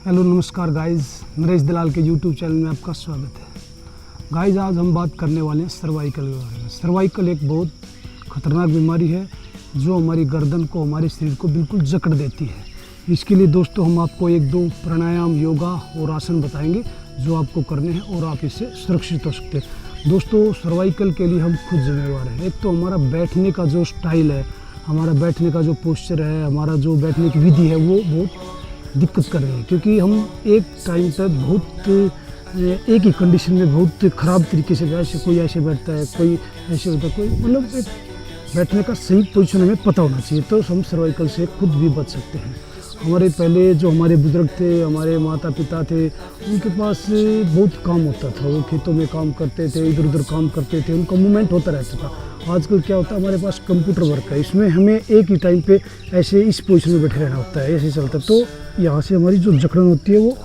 Hello नमस्कार guys, Naresh दलाल के YouTube channel में आपका स्वागत है। गाइस, आज हम बात करने वाले हैं सर्वाइकल के बारे में। सर्वाइकल एक बहुत ख़तरनाक बीमारी है जो हमारी गर्दन को, हमारे शरीर को बिल्कुल जकड़ देती है। इसके लिए दोस्तों हम आपको एक दो प्राणायाम, योगा और आसन बताएंगे जो आपको करने हैं और आप इससे सुरक्षित हो सकते हैं। दोस्तों, सर्वाइकल के लिए हम खुद जिम्मेवार हैं। एक तो हमारा बैठने का जो स्टाइल है, हमारा बैठने का जो पोस्चर है, हमारा जो बैठने की विधि है वो बहुत दिक्कत कर रही है, क्योंकि हम एक टाइम पर बहुत एक ही कंडीशन में बहुत ख़राब तरीके से ऐसे, कोई ऐसे बैठता है, कोई ऐसे होता है, कोई मतलब एक बैठने का सही पोजीशन हमें पता होना चाहिए, तो हम सर्वाइकल से खुद भी बच सकते हैं। हमारे पहले जो हमारे बुजुर्ग थे, हमारे माता पिता थे, उनके पास बहुत काम होता था। वो खेतों में काम करते थे, इधर उधर काम करते थे, उनका मूवमेंट होता रहता था। आजकल क्या होता है, हमारे पास कंप्यूटर वर्क है, इसमें हमें एक ही टाइम पे ऐसे इस पोजीशन में बैठे रहना होता है, ऐसे चलता है। तो यहाँ से हमारी जो जकड़न होती है वो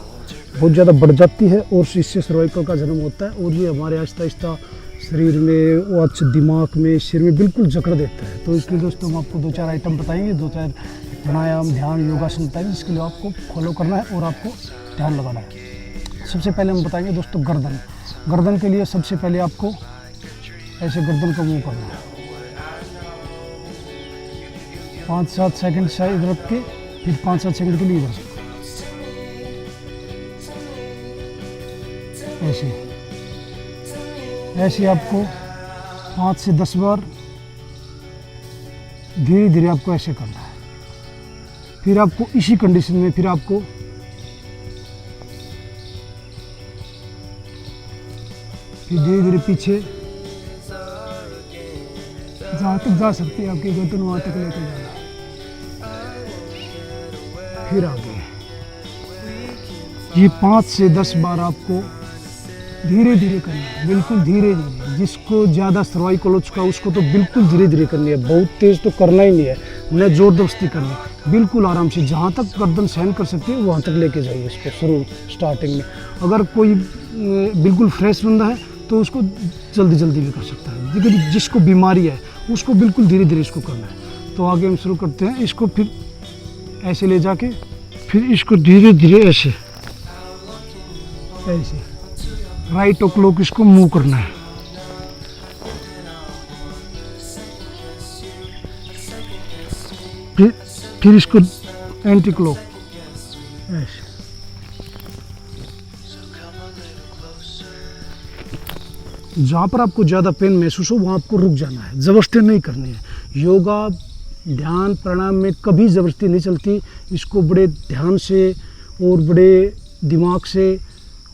बहुत ज़्यादा बढ़ जाती है और इससे सर्वाइकल का जन्म होता है और ये हमारे आहिस्ता आहिस्ता शरीर में, वो अच्छे दिमाग में, सिर में बिल्कुल जकड़ देता है। तो इसलिए दोस्तों हम आपको दो चार आइटम बताएंगे, दो चार प्राणायाम, ध्यान, योगासन बताएंगे, जिसके लिए आपको फॉलो करना है और आपको ध्यान लगाना है। सबसे पहले हम बताएंगे दोस्तों गर्दन। गर्दन के लिए सबसे पहले आपको ऐसे गर्दन को मूव करना है, 5-7 सेकंड शायद रख के, फिर 5-7 सेकंड के लिए इधर ऐसे ऐसे आपको 5 से 10 बार धीरे धीरे आपको ऐसे करना है। फिर आपको इसी कंडीशन में फिर आपको फिर धीरे धीरे पीछे जहाँ तक जा सकती है आपकी गर्दन, वहाँ तक लेके जाना है। फिर आगे ये 5 से 10 बार आपको धीरे धीरे करना है, बिल्कुल धीरे धीरे। जिसको ज़्यादा सर्वाइकल हो चुका है उसको तो बिल्कुल धीरे धीरे करनी है, बहुत तेज़ तो करना ही नहीं है, न जोर जबरदस्ती करनी है, बिल्कुल आराम से। जहाँ तक गर्दन सहन कर सकती है वहाँ तक लेके जाइए इसको शुरू स्टार्टिंग में। अगर कोई बिल्कुल फ्रेश बंदा है तो उसको जल्दी जल्दी भी कर सकता है, लेकिन जिसको बीमारी है उसको बिल्कुल धीरे धीरे इसको करना है। तो आगे हम शुरू करते हैं। इसको फिर ऐसे ले जाके फिर इसको धीरे धीरे ऐसे ऐसे राइट ओ क्लॉक इसको मूव करना है। फिर इसको एंटी क्लॉक ऐसे। जहाँ पर आपको ज़्यादा पेन महसूस हो वहाँ आपको रुक जाना है, ज़बरदस्ती नहीं करनी है। योगा, ध्यान, प्राणायाम में कभी ज़बरदस्ती नहीं चलती। इसको बड़े ध्यान से और बड़े दिमाग से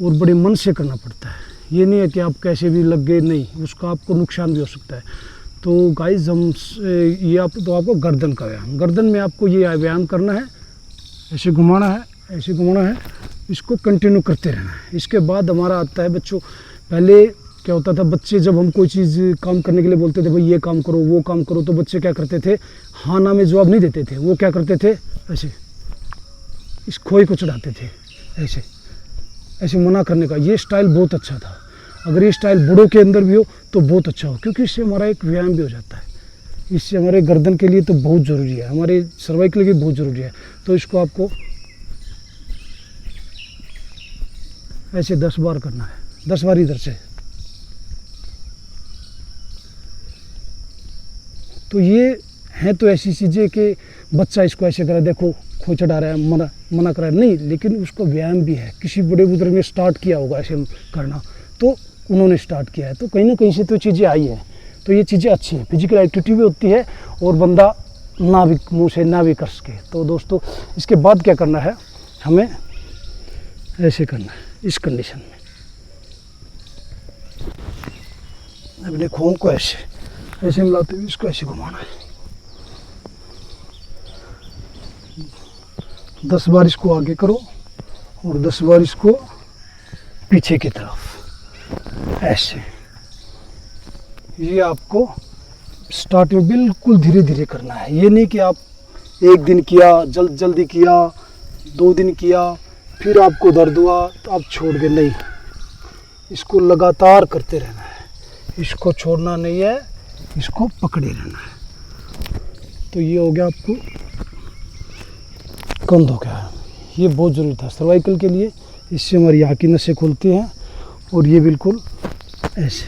और बड़े मन से करना पड़ता है। ये नहीं है कि आप कैसे भी लग गए, नहीं, उसका आपको नुकसान भी हो सकता है। तो गाइस, हम ये आपको गर्दन का व्यायाम, गर्दन में आपको ये व्यायाम करना है, ऐसे घुमाना है, ऐसे घुमाना है, इसको कंटिन्यू करते रहना है। इसके बाद हमारा आता है बच्चों। पहले क्या होता था, बच्चे जब हम कोई चीज़ काम करने के लिए बोलते थे, भाई ये काम करो, वो काम करो, तो बच्चे क्या करते थे, हाँ ना में जवाब नहीं देते थे। वो क्या करते थे, ऐसे इस खोए को चढ़ाते थे, ऐसे ऐसे मना करने का। ये स्टाइल बहुत अच्छा था। अगर ये स्टाइल बूढ़ों के अंदर भी हो तो बहुत अच्छा हो, क्योंकि इससे हमारा एक व्यायाम भी हो जाता है। इससे हमारे गर्दन के लिए तो बहुत ज़रूरी है, हमारे सर्वाइकल के लिए बहुत ज़रूरी है। तो इसको आपको ऐसे 10 बार करना है, 10 बार इधर से। तो ये है तो ऐसी चीज़ें कि बच्चा इसको ऐसे करे, देखो खो चढ़ा रहा है, मना कर रहा है, नहीं, लेकिन उसको व्यायाम भी है। किसी बड़े बुजुर्ग ने स्टार्ट किया होगा ऐसे करना, तो उन्होंने स्टार्ट किया है, तो कहीं ना कहीं से तो चीज़ें आई हैं। तो ये चीज़ें अच्छी हैं, फिजिकल एक्टिविटी भी होती है और बंदा ना भी मुँह से ना भी कर सके। तो दोस्तों, इसके बाद क्या करना है, हमें ऐसे करना है इस कंडीशन में, अपने खों को ऐसे ऐसे मिलाते हुए इसको ऐसे घुमाना है। 10 बार इसको आगे करो और 10 बार इसको पीछे की तरफ ऐसे। ये आपको स्टार्ट में बिल्कुल धीरे धीरे करना है। ये नहीं कि आप एक दिन किया, जल्दी किया, 2 दिन किया, फिर आपको दर्द हुआ तो आप छोड़ गए, नहीं। इसको लगातार करते रहना है, इसको छोड़ना नहीं है, इसको पकड़े रहना है। तो ये हो गया आपको कंध हो गया। ये बहुत ज़रूरी था सर्वाइकल के लिए। इससे हमारी यहाँ की नसें खुलती हैं और ये बिल्कुल ऐसे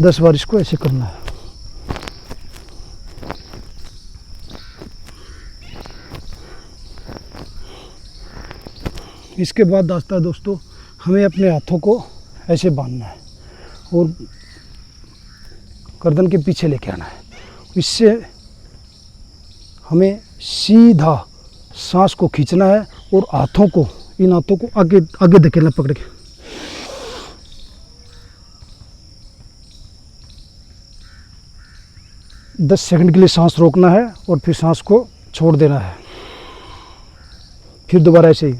10 बार इसको ऐसे करना है। इसके बाद आता है दोस्तों, हमें अपने हाथों को ऐसे बांधना है और गर्दन के पीछे लेके आना है। इससे हमें सीधा सांस को खींचना है और हाथों को, इन हाथों को आगे आगे धकेलना पकड़ के। दस सेकंड के लिए सांस रोकना है और फिर सांस को छोड़ देना है। फिर दोबारा ऐसे ही।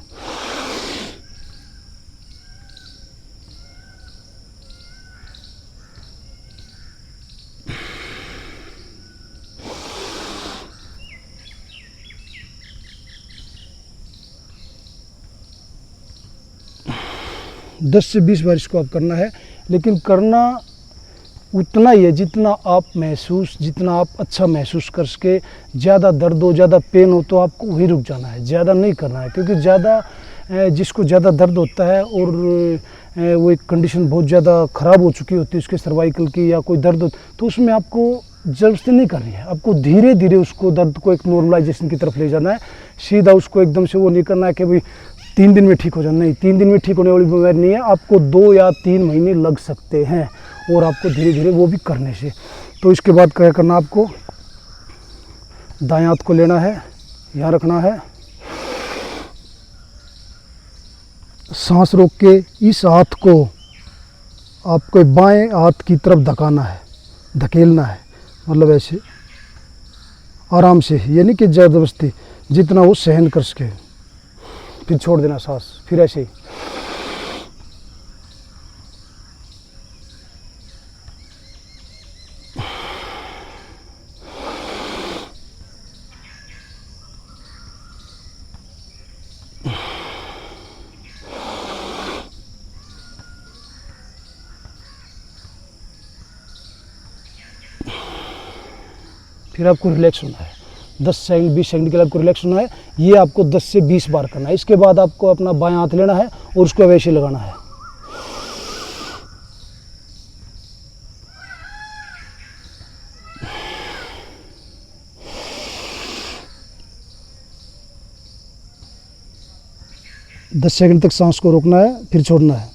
दस से 20 बार इसको आप करना है, लेकिन करना उतना ही है जितना आप अच्छा महसूस कर सके। ज़्यादा दर्द हो, ज़्यादा पेन हो तो आपको वहीं रुक जाना है, ज़्यादा नहीं करना है। क्योंकि जिसको ज़्यादा दर्द होता है और वो एक कंडीशन बहुत ज़्यादा ख़राब हो चुकी होती है उसके सर्वाइकल की, या कोई दर्द हो, तो उसमें आपको ज़बरदस्ती नहीं करनी है। आपको धीरे धीरे उसको दर्द को एक नॉर्मलाइजेशन की तरफ ले जाना है। सीधा उसको एकदम से वो नहीं करना है कि भाई 3 दिन में ठीक हो जाना। नहीं, 3 दिन में ठीक होने वाली बीमारी नहीं है। आपको 2 या 3 महीने लग सकते हैं, और आपको धीरे धीरे वो भी करने से। तो इसके बाद क्या करना, आपको दाएं हाथ को लेना है, यहाँ रखना है, सांस रोक के इस हाथ को आपको बाएं हाथ की तरफ धकेलना है, मतलब ऐसे आराम से, यानी कि ज़बरदस्ती, जितना वो सहन कर सके। फिर छोड़ देना सांस, फिर ऐसे ही। फिर आपको रिलैक्स होना है। 10 सेकंड 20 सेकंड के लिए आपको रिलैक्स होना है। ये आपको 10 से 20 बार करना है। इसके बाद आपको अपना बायां हाथ लेना है और उसको वैसे लगाना है। दस सेकंड तक सांस को रोकना है, फिर छोड़ना है।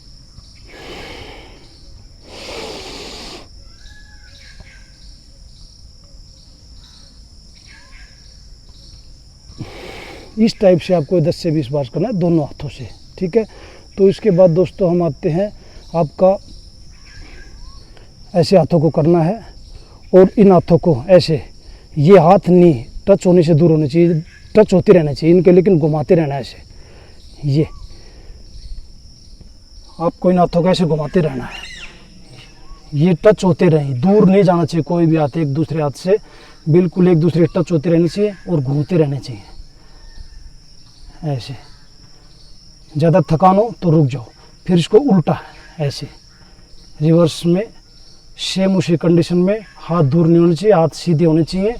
इस टाइप से आपको 10 से 20 बार करना है दोनों हाथों से, ठीक है। तो इसके बाद दोस्तों हम आते हैं, आपका ऐसे हाथों को करना है और इन हाथों को ऐसे, ये हाथ नहीं टच होने से दूर होने चाहिए, टच होते रहना चाहिए इनके, लेकिन घुमाते रहना है ऐसे। ये आपको इन हाथों को ऐसे घुमाते रहना है, ये टच होते रहें, दूर नहीं जाना चाहिए कोई भी हाथ एक दूसरे हाथ से, बिल्कुल एक दूसरे टच होते रहने चाहिए और घूमते रहने चाहिए ऐसे। ज़्यादा थकान हो तो रुक जाओ, फिर इसको उल्टा ऐसे रिवर्स में, सेम उसी कंडीशन में, हाथ दूर नहीं होने चाहिए, हाथ सीधे होने चाहिए,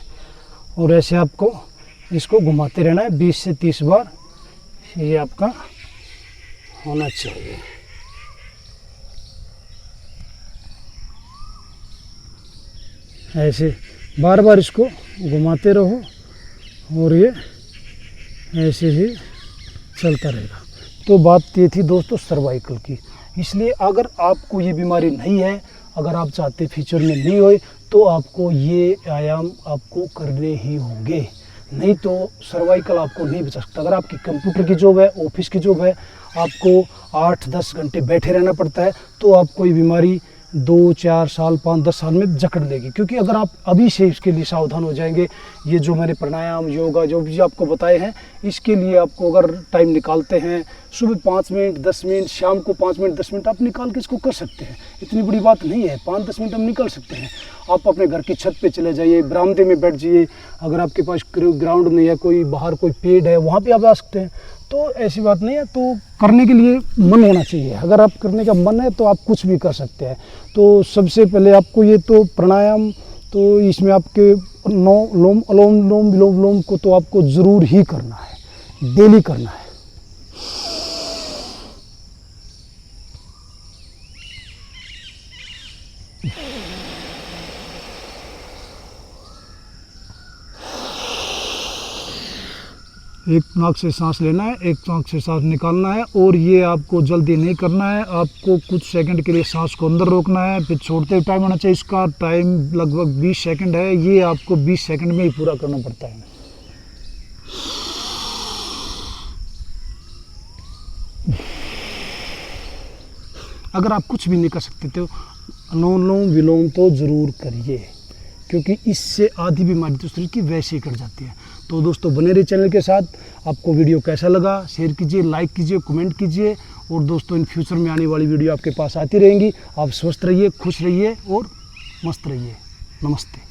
और ऐसे आपको इसको घुमाते रहना है 20 से 30 बार। ये आपका होना चाहिए। ऐसे बार बार इसको घुमाते रहो और ये ऐसे ही चलता रहेगा। तो बात ये थी दोस्तों सर्वाइकल की। इसलिए अगर आपको ये बीमारी नहीं है, अगर आप चाहते फ्यूचर में नहीं होए, तो आपको ये व्यायाम आपको करने ही होंगे, नहीं तो सर्वाइकल आपको नहीं बचा सकता। अगर आपकी कंप्यूटर की जॉब है, ऑफिस की जॉब है, आपको 8-10 घंटे बैठे रहना पड़ता है, तो आपको ये बीमारी 2-4 साल 5-10 साल में जकड़ लेगी। क्योंकि अगर आप अभी से इसके लिए सावधान हो जाएंगे, ये जो मैंने प्राणायाम, योगा जो भी आपको बताए हैं, इसके लिए आपको अगर टाइम निकालते हैं, सुबह 5 मिनट 10 मिनट, शाम को 5 मिनट 10 मिनट आप निकाल के इसको कर सकते हैं। इतनी बड़ी बात नहीं है, 5-10 मिनट हम निकाल सकते हैं। आप अपने घर की छत पे चले जाइए, बरामदे में बैठ जाइए, अगर आपके पास ग्राउंड नहीं है, कोई बाहर कोई पेड़ है, वहाँ पे आप आ सकते हैं। तो ऐसी बात नहीं है, तो करने के लिए मन होना चाहिए। अगर आप करने का मन है तो आप कुछ भी कर सकते हैं। तो सबसे पहले आपको ये तो प्राणायाम, तो इसमें आपके अनुलोम विलोम को तो आपको ज़रूर ही करना है। डेली करना है। एक नाक से सांस लेना है, एक नाक से सांस निकालना है, और ये आपको जल्दी नहीं करना है। आपको कुछ सेकंड के लिए सांस को अंदर रोकना है, फिर छोड़ते हुए टाइम होना चाहिए। इसका टाइम लगभग 20 सेकंड है। ये आपको 20 सेकंड में ही पूरा करना पड़ता है। अगर आप कुछ भी नहीं कर सकते तो अनुलोम विलोम तो ज़रूर करिए, क्योंकि इससे आधी बीमारी तो शरीर की वैसे ही कट जाती है। तो दोस्तों बने रहिए चैनल के साथ। आपको वीडियो कैसा लगा शेयर कीजिए, लाइक कीजिए, कमेंट कीजिए। और दोस्तों इन फ्यूचर में आने वाली वीडियो आपके पास आती रहेंगी। आप स्वस्थ रहिए, खुश रहिए और मस्त रहिए। नमस्ते।